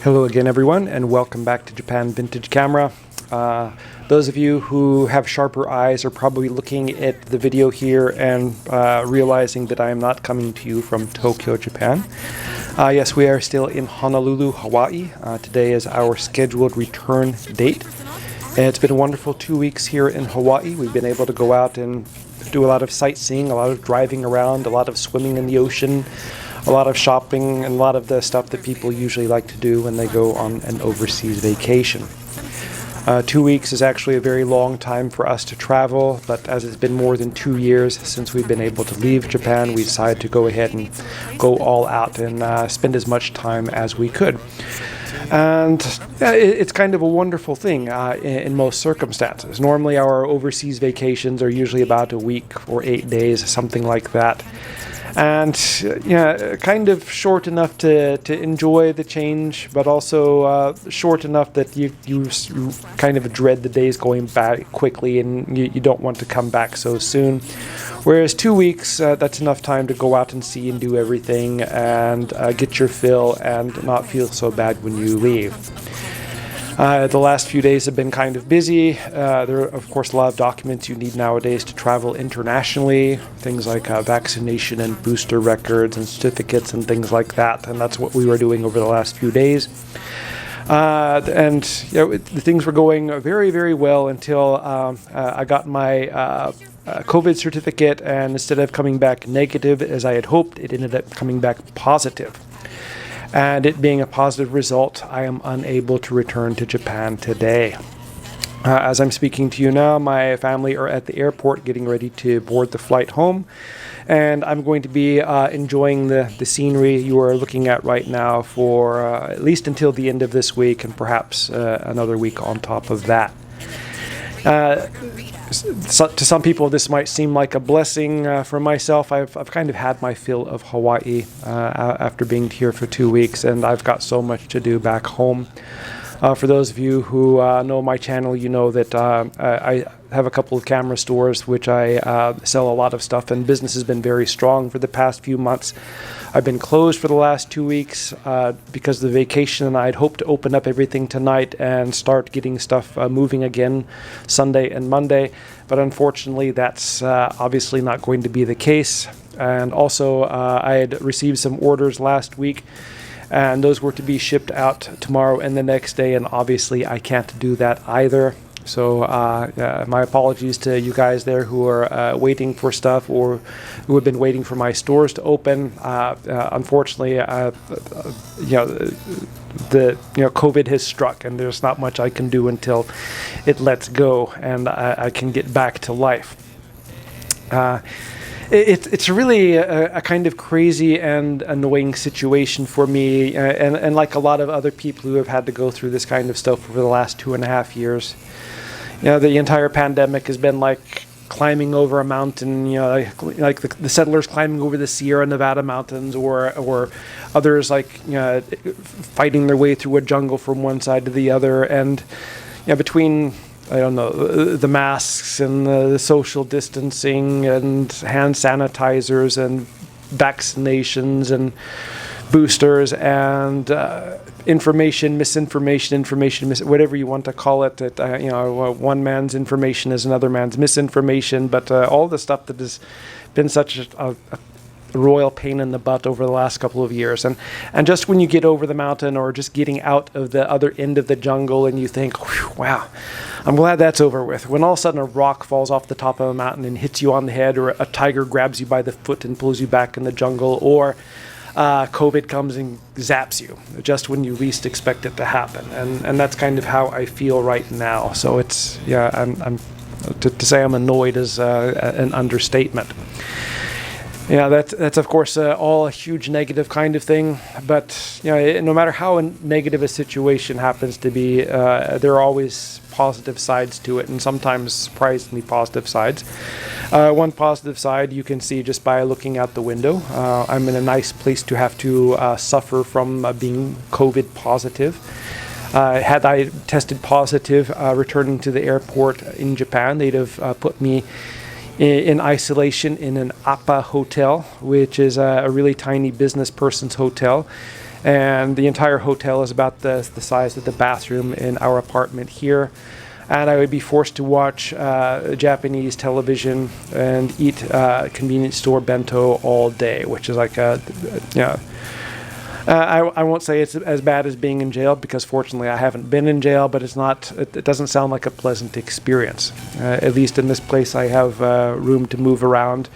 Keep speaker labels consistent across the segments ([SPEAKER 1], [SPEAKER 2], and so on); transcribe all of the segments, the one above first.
[SPEAKER 1] Hello again, everyone, and welcome back to Japan Vintage Camera. Those of you who have sharper eyes are probably looking at the video here and realizing that I am not coming to you from Tokyo, Japan. Yes, we are still in Honolulu, Hawaii. Today is our scheduled return date. And it's been a wonderful 2 weeks here in Hawaii. We've been able to go out and do a lot of sightseeing, a lot of driving around, a lot of swimming in the ocean, a lot of shopping, and a lot of the stuff that people usually like to do when they go on an overseas vacation. 2 weeks is actually a very long time for us to travel, but as it's been more than 2 years since we've been able to leave Japan, we decided to go ahead and go all out and spend as much time as we could. And it's kind of a wonderful thing in most circumstances. Normally our overseas vacations are usually about a week or 8 days, something like that. And kind of short enough to enjoy the change, but also short enough that you kind of dread the days going back quickly, and you don't want to come back so soon. Whereas 2 weeks, that's enough time to go out and see and do everything and get your fill and not feel so bad when you leave. The last few days have been kind of busy. There are, of course, a lot of documents you need nowadays to travel internationally, things like vaccination and booster records and certificates and things like that, and that's what we were doing over the last few days. And the things were going very, very well until I got my COVID certificate, and instead of coming back negative as I had hoped, it ended up coming back positive. And it being a positive result, I am unable to return to Japan today. As I'm speaking to you now, my family are at the airport getting ready to board the flight home, and I'm going to be enjoying the scenery you are looking at right now for at least until the end of this week, and perhaps another week on top of that. To some people, this might seem like a blessing. For myself, I've kind of had my fill of Hawaii after being here for 2 weeks, and I've got so much to do back home. For those of you who know my channel, you know that I have a couple of camera stores which I sell a lot of stuff, and business has been very strong for the past few months. I've been closed for the last 2 weeks because of the vacation, and I'd hoped to open up everything tonight and start getting stuff moving again Sunday and Monday, but unfortunately that's obviously not going to be the case. And also I had received some orders last week, and those were to be shipped out tomorrow and the next day, and obviously I can't do that either. So my apologies to you guys there who are waiting for stuff or who have been waiting for my stores to open. Unfortunately, COVID has struck, and there's not much I can do until it lets go and I can get back to life. It's really a kind of crazy and annoying situation for me, and like a lot of other people who have had to go through this kind of stuff over the last 2.5 years. The entire pandemic has been like climbing over a mountain, like the settlers climbing over the Sierra Nevada mountains, or others like fighting their way through a jungle from one side to the other. And between the masks and the social distancing and hand sanitizers and vaccinations and boosters and misinformation, whatever you want to call it. That one man's information is another man's misinformation. But all the stuff that has been such a royal pain in the butt over the last couple of years, and just when you get over the mountain or just getting out of the other end of the jungle, and you think, wow, I'm glad that's over with. When all of a sudden a rock falls off the top of a mountain and hits you on the head, or a tiger grabs you by the foot and pulls you back in the jungle, or COVID comes and zaps you just when you least expect it to happen, and that's kind of how I feel right now. So it's I'm to say I'm annoyed is an understatement. That's of course all a huge negative kind of thing, but no matter how negative a situation happens to be, there are always positive sides to it, and sometimes surprisingly positive sides. One positive side you can see just by looking out the window. I'm in a nice place to have to suffer from being COVID positive. Had I tested positive returning to the airport in Japan, they'd have put me in isolation in an APA hotel, which is a really tiny business person's hotel. and the entire hotel is about the size of the bathroom in our apartment here. And I would be forced to watch Japanese television and eat convenience store bento all day, which is like I won't say it's as bad as being in jail, because fortunately I haven't been in jail, but it doesn't sound like a pleasant experience. At least in this place I have room to move around.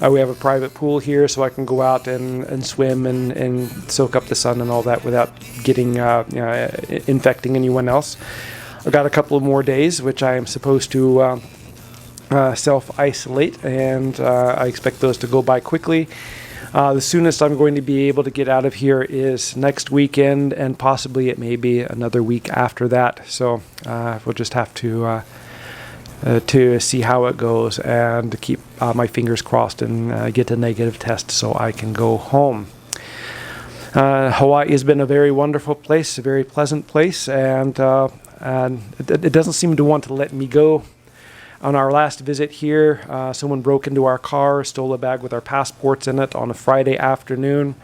[SPEAKER 1] We have a private pool here, so I can go out and swim and soak up the sun and all that without getting infecting anyone else. I've got a couple of more days, which I am supposed to self-isolate, and I expect those to go by quickly. The soonest I'm going to be able to get out of here is next weekend, and possibly it may be another week after that. So we'll just have to see how it goes, and to keep my fingers crossed and get a negative test so I can go home. Hawaii has been a very wonderful place, a very pleasant place, and it doesn't seem to want to let me go. On our last visit here, someone broke into our car, stole a bag with our passports in it on a Friday afternoon,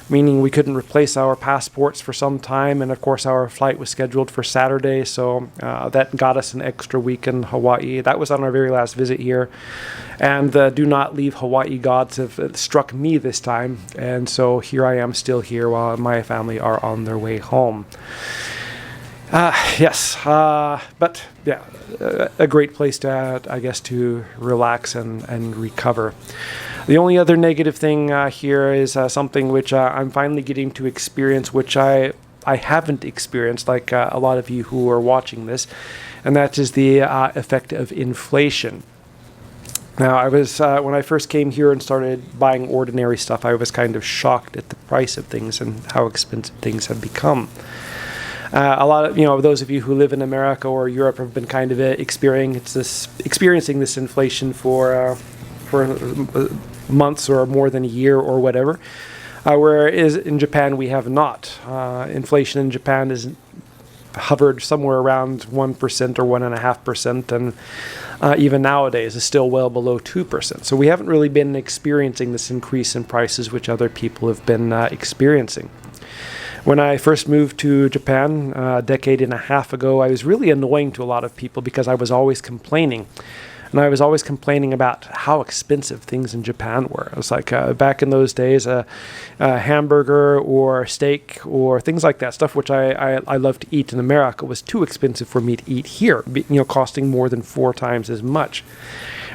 [SPEAKER 1] meaning we couldn't replace our passports for some time, and of course our flight was scheduled for Saturday, so that got us an extra week in Hawaii. That was on our very last visit here, and the do not leave Hawaii gods have struck me this time, and so here I am still here while my family are on their way home. Yes, but yeah, a great place to, I guess, to relax and recover. The only other negative thing here is something which I'm finally getting to experience, which I haven't experienced, like a lot of you who are watching this, and that is the effect of inflation. Now, I was when I first came here and started buying ordinary stuff, I was kind of shocked at the price of things and how expensive things have become. A lot of those of you who live in America or Europe have been kind of experiencing this inflation for months or more than a year or whatever. Whereas in Japan we have not. Inflation in Japan is hovered somewhere around 1% or 1.5%, and even nowadays is still well below 2%. So we haven't really been experiencing this increase in prices which other people have been experiencing. When I first moved to Japan a decade and a half ago, I was really annoying to a lot of people because I was always complaining. And I was always complaining about how expensive things in Japan were. It was like back in those days, a hamburger or steak or things like that, stuff which I love to eat in America, was too expensive for me to eat here, costing more than 4 times as much.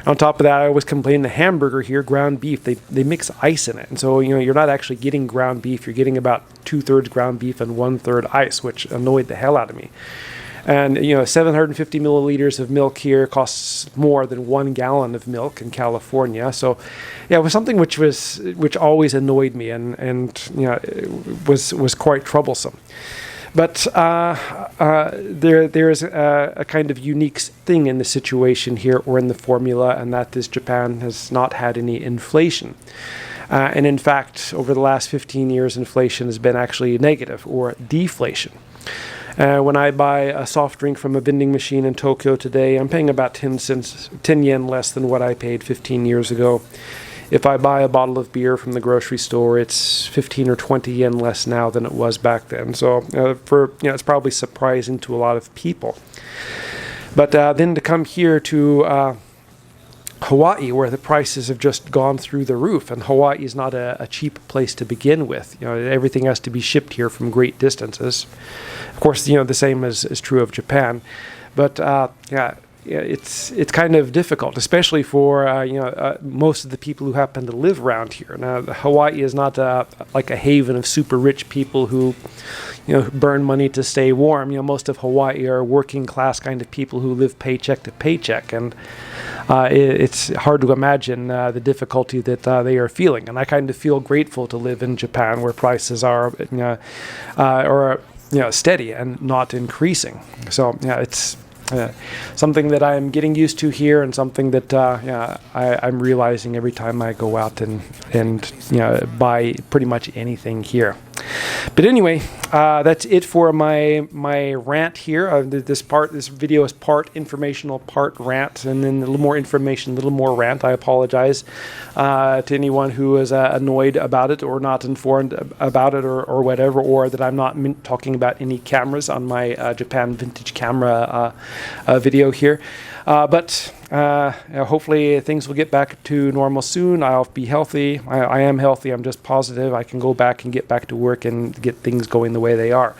[SPEAKER 1] On top of that, I always complain the hamburger here, ground beef, they mix ice in it. And so, you're not actually getting ground beef. You're getting about 2/3 ground beef and 1/3 ice, which annoyed the hell out of me. And, 750 milliliters of milk here costs more than 1 gallon of milk in California. So, yeah, it was something which always annoyed me and was quite troublesome. But there is a kind of unique thing in the situation here, or in the formula, and that is Japan has not had any inflation. And in fact, over the last 15 years, inflation has been actually negative, or deflation. When I buy a soft drink from a vending machine in Tokyo today, I'm paying about 10 yen less than what I paid 15 years ago. If I buy a bottle of beer from the grocery store, it's 15 or 20 yen less now than it was back then. So it's probably surprising to a lot of people. But then to come here to Hawaii, where the prices have just gone through the roof, and Hawaii is not a cheap place to begin with. Everything has to be shipped here from great distances. Of course, the same is true of Japan. But it's kind of difficult, especially for most of the people who happen to live around here. Now, Hawaii is not like a haven of super rich people who burn money to stay warm. Most of Hawaii are working class kind of people who live paycheck to paycheck, and it's hard to imagine the difficulty that they are feeling. And I kind of feel grateful to live in Japan, where prices are steady and not increasing. So it's something that I'm getting used to here, and something that I'm realizing every time I go out and buy pretty much anything here. But anyway, that's it for my rant here. This video is part informational, part rant, and then a little more information, a little more rant. I apologize to anyone who is annoyed about it or not informed about it or whatever, or that I'm not talking about any cameras on my Japan vintage camera video here. But hopefully things will get back to normal soon. I'll be healthy. I am healthy. I'm just positive I can go back and get back to work and get things going the way they are.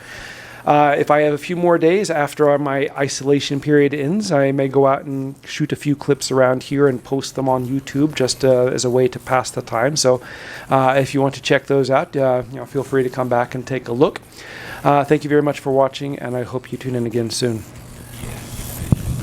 [SPEAKER 1] If I have a few more days after my isolation period ends, I may go out and shoot a few clips around here and post them on YouTube just as a way to pass the time. So if you want to check those out, feel free to come back and take a look. Thank you very much for watching, and I hope you tune in again soon.